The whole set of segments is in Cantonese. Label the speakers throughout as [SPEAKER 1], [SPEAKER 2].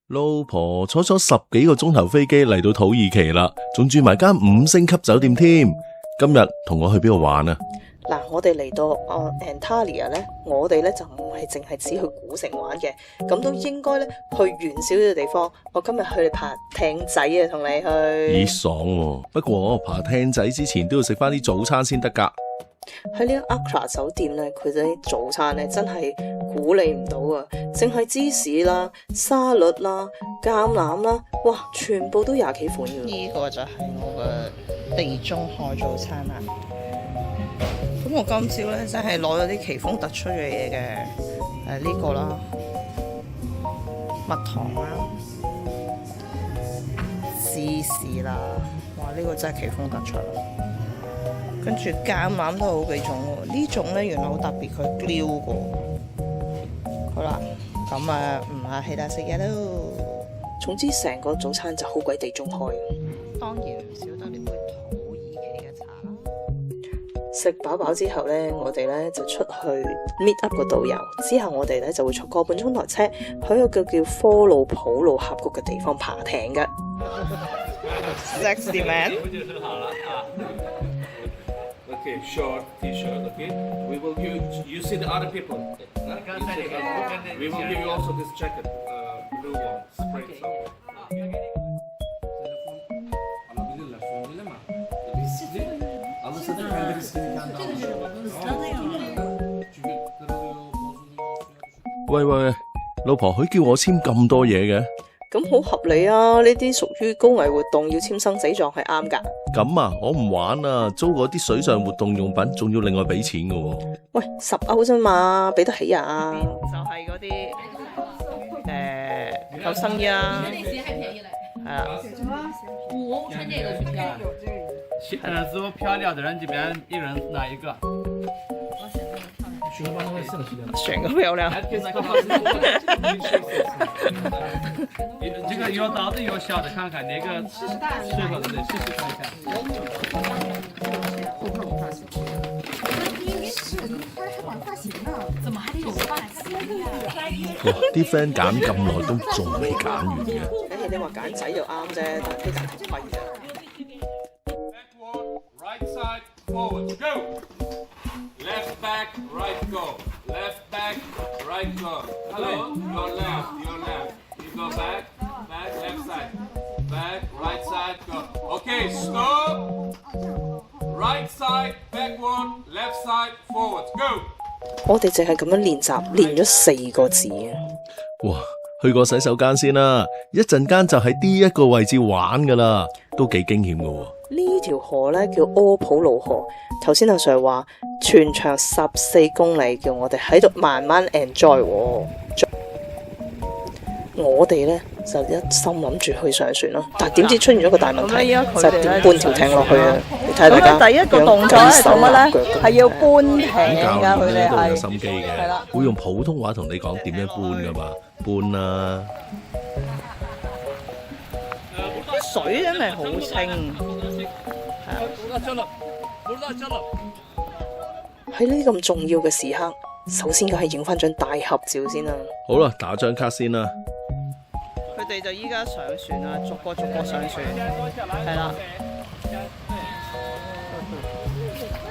[SPEAKER 1] 老婆坐咗10幾個鐘頭飛機嚟到土耳其啦，仲住埋間5星級酒店添。今日同我去邊度玩啊？
[SPEAKER 2] 嗱，我哋嚟到Antalya咧，我哋咧就唔係淨係只去古城玩嘅，咁都應該咧去遠少少嘅地方。我今日去爬艇仔啊，同你去。
[SPEAKER 1] 咦，爽喎！不過爬艇仔之前都要食翻啲早餐先得噶。
[SPEAKER 2] 喺呢個 Accra 酒店咧，佢啲早餐咧真係估你唔到啊！淨係芝士啦、沙律啦、橄欖啦，哇，全部都20幾款嘅。
[SPEAKER 3] 呢個就係我嘅地中海早餐啦。咁我今朝咧真係攞咗啲奇峰突出嘅嘢嘅，呢個啦，蜜糖啦、芝士啦，哇！呢個真係奇峰突出啦。跟住橄欖都好幾種喎，呢種咧原來好特別，佢撩過。好啦，咁啊唔客氣啦，食嘢咯。
[SPEAKER 2] 總之成個早餐就好鬼地中海。
[SPEAKER 3] 當然唔少得呢杯土耳其嘅茶啦。
[SPEAKER 2] 食飽飽之後咧，我哋咧就出去 meet up 個導遊，之後我哋咧就會坐個半鐘頭車去一個叫科魯普魯峽谷嘅地方爬艇嘅。
[SPEAKER 3] Sexy man。Okay,
[SPEAKER 4] short t-shirt, okay? We will you see the other people. We will give you also this jacket, blue one, spray some. Alabilirler, sorun değil ama riskli. Alırsa da kendi riskini kendi alır. Çünkü kırılıyor, bozuluyor.
[SPEAKER 1] 喂，老婆佢叫我簽咁多嘢嘅。
[SPEAKER 2] 咁好合理啊！呢啲屬於高危活動，要簽生死狀係啱㗎。
[SPEAKER 1] 咁啊，我唔玩啊！租嗰啲水上活動用品，仲要另外俾錢嘅喎。
[SPEAKER 2] 喂，10歐啫嘛，俾得起啊！
[SPEAKER 3] 就係嗰啲救生衣啦，係啊。
[SPEAKER 5] 5歐穿這個去漂亮。
[SPEAKER 6] 现在只有漂亮的人，这邊一人拿一個。
[SPEAKER 3] 選個漂亮。
[SPEAKER 6] 這個有大的有小的，看看哪個適合的，試試看看。
[SPEAKER 5] 怎麼還得有髮型啊？
[SPEAKER 1] 哇！啲 friend 揀咁耐都仲未揀完嘅。
[SPEAKER 2] 你話揀仔就啱啫，但係揀頭盔啊。
[SPEAKER 4] Backward, right side, forward, go. Left back, right go. Left back, right go. Hello, your left. You go back, left side. Back, right side, go. Okay, stop. Right side, backward, left side, forward, go.
[SPEAKER 2] 我哋淨係咁樣練習，練咗4個字啊！
[SPEAKER 1] 哇！去個洗手間先啦，一陣間就喺呢一個位置玩噶啦，都幾驚險噶喎。
[SPEAKER 2] 呢條河咧叫柯普魯河，頭先阿 Sir 話全長14公里，叫我哋喺度慢慢 enjoy 喎。我哋咧就一心諗住去上船咯，但係點知出現咗個大問題，就係點搬條艇落去啊！你睇下大家，
[SPEAKER 3] 第一個動作係做乜咧？係要搬艇㗎，
[SPEAKER 1] 教
[SPEAKER 3] 佢哋
[SPEAKER 1] 練咧都有
[SPEAKER 3] 係。
[SPEAKER 1] 心機嘅
[SPEAKER 3] 係啦，
[SPEAKER 1] 會用普通話同你講點樣搬噶嘛，搬啦。
[SPEAKER 3] 水真係好清。
[SPEAKER 2] 喺呢啲咁重要嘅時刻，首先梗係影翻張大合照先啦。
[SPEAKER 1] 好啦，打張卡先啦。
[SPEAKER 3] 佢哋就依家上船啦，逐個上船，係啦。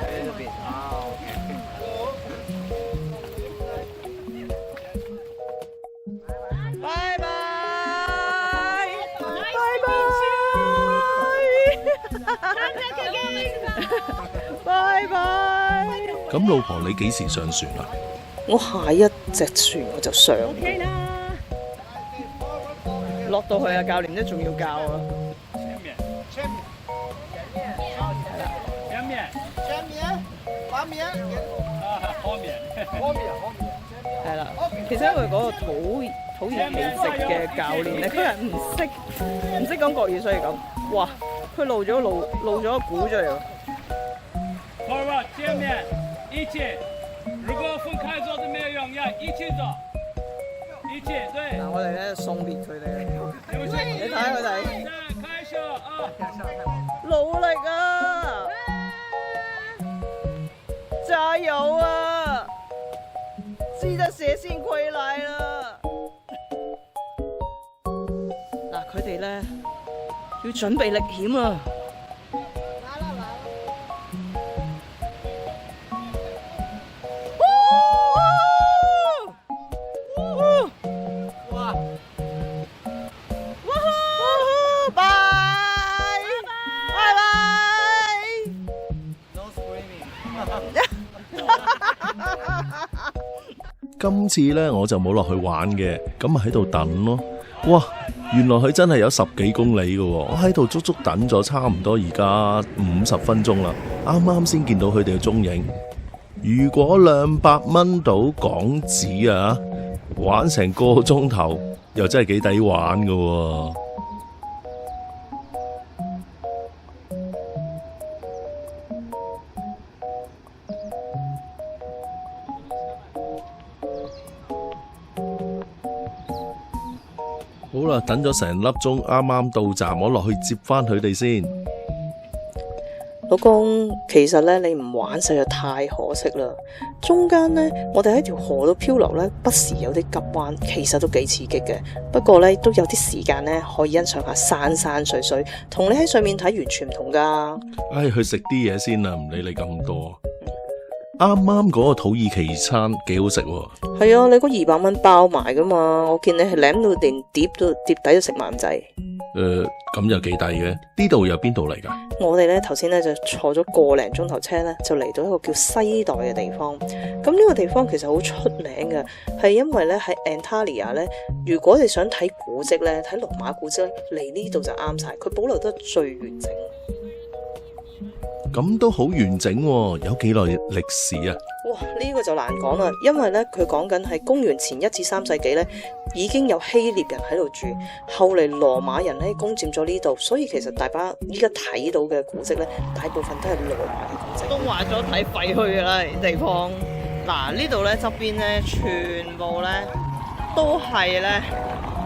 [SPEAKER 3] 喺呢邊。拜拜，拜拜。
[SPEAKER 1] 咁老婆你幾時上船啊？
[SPEAKER 2] 我下一隻船我就上。
[SPEAKER 3] 落到去啊，教練都仲要教啊。係啦，其實因為嗰個土耳其籍嘅教練咧，佢係唔識講國語，所以咁，哇，佢露咗個鼓出嚟喎。
[SPEAKER 6] 見面一起，如果分開坐都沒有用，要一起走，一起對。
[SPEAKER 3] 嗱，我哋咧送別佢哋，你睇下佢哋，
[SPEAKER 6] 開始啊！
[SPEAKER 3] 努力啊，加油啊！記得寫信回來啦。佢哋咧要準備歷險啊！
[SPEAKER 1] 今次呢，我就冇落去玩嘅，咁咪喺度等咯。哇，原來佢真係有10幾公里嘅喎，我喺度足足等咗差唔多而家50分鐘啦，啱啱先見到佢哋嘅蹤影。如果200蚊到港紙啊，玩成個鐘頭，又真係幾抵玩嘅喎。好啦，等咗成粒鐘，啱啱到站，我落去接翻佢哋先。
[SPEAKER 2] 老公，其實咧你唔玩實在太可惜啦。中間呢，我哋喺條河度漂流呢，不時有啲急彎，其實都幾刺激嘅。不過呢，都有啲時間呢，可以欣賞下山山水水，同你喺上面睇完全唔同噶。
[SPEAKER 1] 唉，去食啲嘢先啦，唔理你咁多。啱啱嗰個土耳其餐幾好食喎。
[SPEAKER 2] 係啊，你嗰200蚊包埋噶嘛，我見你係舐到連碟底都食埋咁滯。
[SPEAKER 1] 咁又幾抵嘅。呢度又邊度嚟㗎？
[SPEAKER 2] 我哋咧頭先咧就坐咗個零鐘頭車咧，就嚟到一個叫西代嘅地方。咁呢個地方其實好出名嘅，係因為咧喺 Antalya 咧，如果你想睇古蹟咧，睇羅馬古蹟咧，嚟呢度就啱晒，佢保留得最完整。
[SPEAKER 1] 咁都好完整喎，有幾耐歷史啊？
[SPEAKER 2] 哇，呢個就難講啦，因為咧佢講緊係公元前1至3世紀咧，已經有希臘人喺度住，後嚟羅馬人咧攻佔咗呢度，所以其實大家依家睇到嘅古蹟咧，大部分都係羅馬嘅古蹟。
[SPEAKER 3] 都話咗睇廢墟噶啦地方。嗱，呢度咧側邊咧全部咧都係咧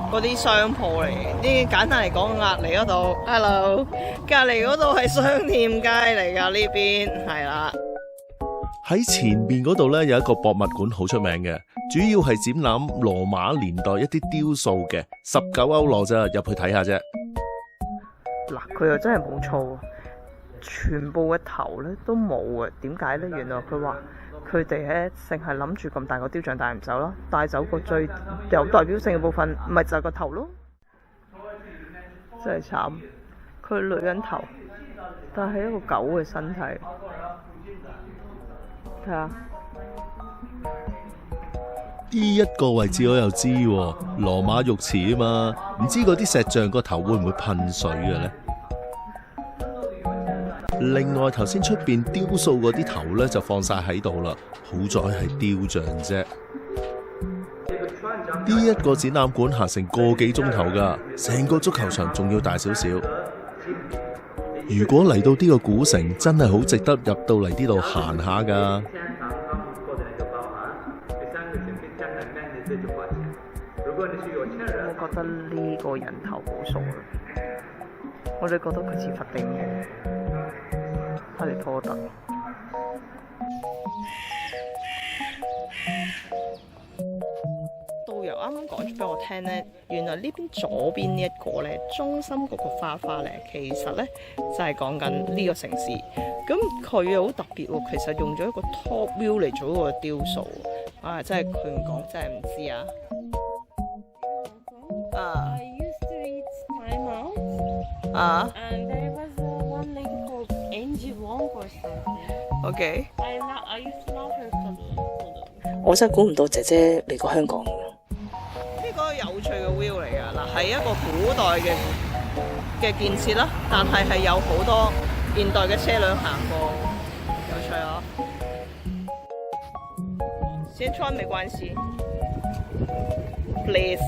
[SPEAKER 3] 嗰啲商鋪嚟嘅。呢簡單嚟講，隔離嗰度 ，hello， 隔離嗰度係商店街嚟噶，呢邊係啦。
[SPEAKER 1] 喺前面嗰度呢，有一個博物館好出名嘅，主要係展覽羅馬年代一啲雕塑嘅，19歐羅咋，入去睇下啫。
[SPEAKER 3] 嗱，佢又真係冇錯，全部嘅頭咧都冇嘅。點解呢？原來佢話佢哋咧淨係諗住咁大個雕像帶唔走咯，帶走個最有代表性嘅部分，咪就係個頭咯。真係慘，佢女人頭，但係一個狗嘅身體。睇下
[SPEAKER 1] 呢一個位置我又知喎，羅馬浴池啊嘛，唔知嗰啲石像個頭會唔會噴水嘅呢？另外頭先出邊雕塑嗰啲頭呢，就放晒喺度啦，好在係雕像啫。呢一個展覽館行成個幾鐘頭噶，成個足球場仲要大少少。如果嚟到呢個古城，真係好值得入到嚟呢度行下噶。
[SPEAKER 3] 我覺得呢個人頭好熟啊！我哋覺得佢似佛地魔、哈利波特。導遊啱啱講咗俾我聽呢，原來呢邊左邊呢一個呢，中心嗰個花花呢，其實呢就係講緊呢個城市。咁佢又好特別喎，其實用咗一個 top view 嚟做一個雕塑。啊，真係佢唔講，真係唔知啊！I
[SPEAKER 5] used to eat Thai mouth,
[SPEAKER 3] 啊
[SPEAKER 5] and there was one lady called Angie Wong or something.
[SPEAKER 3] ，OK。I
[SPEAKER 5] used to love her for
[SPEAKER 2] 我真係估唔到姐姐嚟過香港。
[SPEAKER 3] 呢個有趣嘅 view 嚟㗎，嗱係一個古代嘅建設啦，但係有好多現代嘅車輛行過，有趣啊！先穿沒關係 ，please 。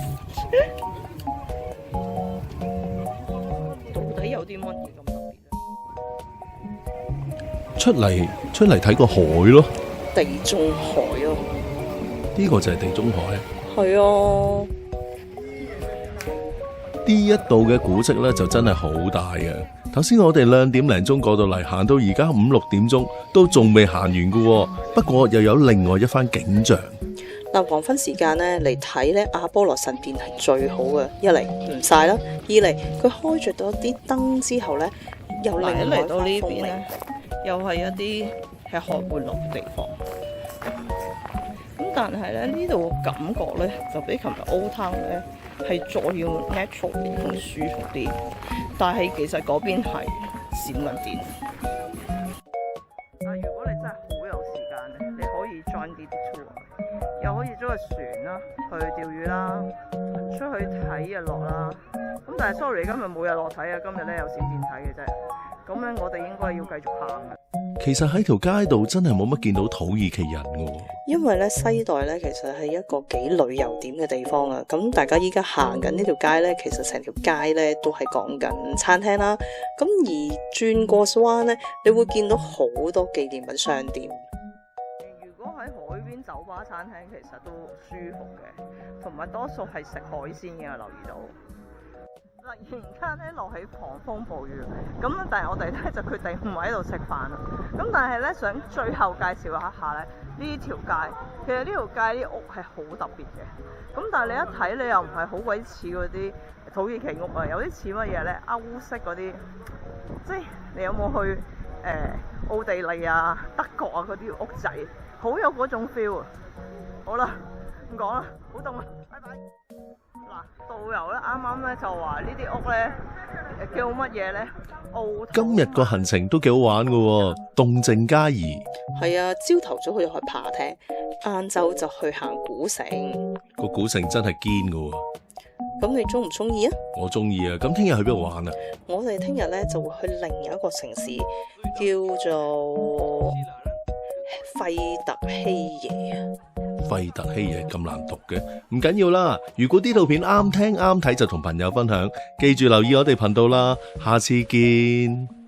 [SPEAKER 3] 到底有啲乜嘢咁特別咧？
[SPEAKER 1] 出嚟睇個海咯，
[SPEAKER 2] 地中海啊，
[SPEAKER 1] 呢個就係地中海。
[SPEAKER 2] 係啊，
[SPEAKER 1] 呢一度嘅古蹟呢，就真係好大嘅。頭先我哋2點零鐘過到嚟，行到而家5、6點鐘都仲未行完㗎喎。不過又有另外一番景象。
[SPEAKER 2] 嗱，黃昏時間咧嚟睇咧阿波羅神殿係最好嘅，一嚟唔曬啦，二嚟佢開着咗啲燈之後咧，又另外
[SPEAKER 3] 嚟到呢邊
[SPEAKER 2] 風味
[SPEAKER 3] 咧，又係一啲吃喝玩樂嘅地方。咁但係咧呢度嘅感覺咧，就比琴日 Old Town 咧係再要 natural 同舒服啲。但係其實嗰邊係閃銀店。但如果你真係好有時間咧，你可以 join 啲 tour， 又可以租個船啦，去釣魚啦，出去睇日落啦。咁但係 sorry， 今日冇日落睇啊，今日咧有閃電睇嘅啫。咁咧我哋應該要繼續行嘅。
[SPEAKER 1] 其實喺條街度真係冇乜見到土耳其人嘅喎。
[SPEAKER 2] 因為咧西代咧其實係一個幾旅遊點嘅地方啊，咁大家依家行緊呢條街咧，其實成條街咧都係講緊餐廳啦，咁而轉過灣咧，你會見到好多紀念品商店。
[SPEAKER 3] 如果喺海邊酒吧餐廳，其實都舒服嘅，同埋多數係食海鮮嘅，留意到。突然間咧落起狂風暴雨，咁但係我哋咧就決定唔喺度食飯啦。咁但係咧想最後介紹一下咧呢條街，其實呢條街啲屋係好特別嘅。咁但係你一睇你又唔係好鬼似嗰啲土耳其屋啊，有啲似乜嘢咧？歐式嗰啲，即係你有冇去奧地利啊、德國啊嗰啲屋仔，好有嗰種 feel 啊！好啦，唔講啦，好凍啊，拜拜。嗱，導遊咧啱啱咧就話呢啲屋咧叫乜嘢咧？
[SPEAKER 1] 今日個行程都幾好玩嘅喎，動靜皆宜。
[SPEAKER 2] 係啊，朝頭早去爬艇，晏晝就去行古城。
[SPEAKER 1] 個古城真係堅嘅喎。
[SPEAKER 2] 咁你中唔中意啊？
[SPEAKER 1] 我中意啊！咁聽日去邊度玩啊？
[SPEAKER 2] 我哋聽日咧就會去另一個城市，叫做費特希耶啊。
[SPEAKER 1] 費特希耶咁難讀嘅，唔緊要啦。如果呢套片啱聽啱睇，就同朋友分享。記住留意我哋頻道啦，下次見。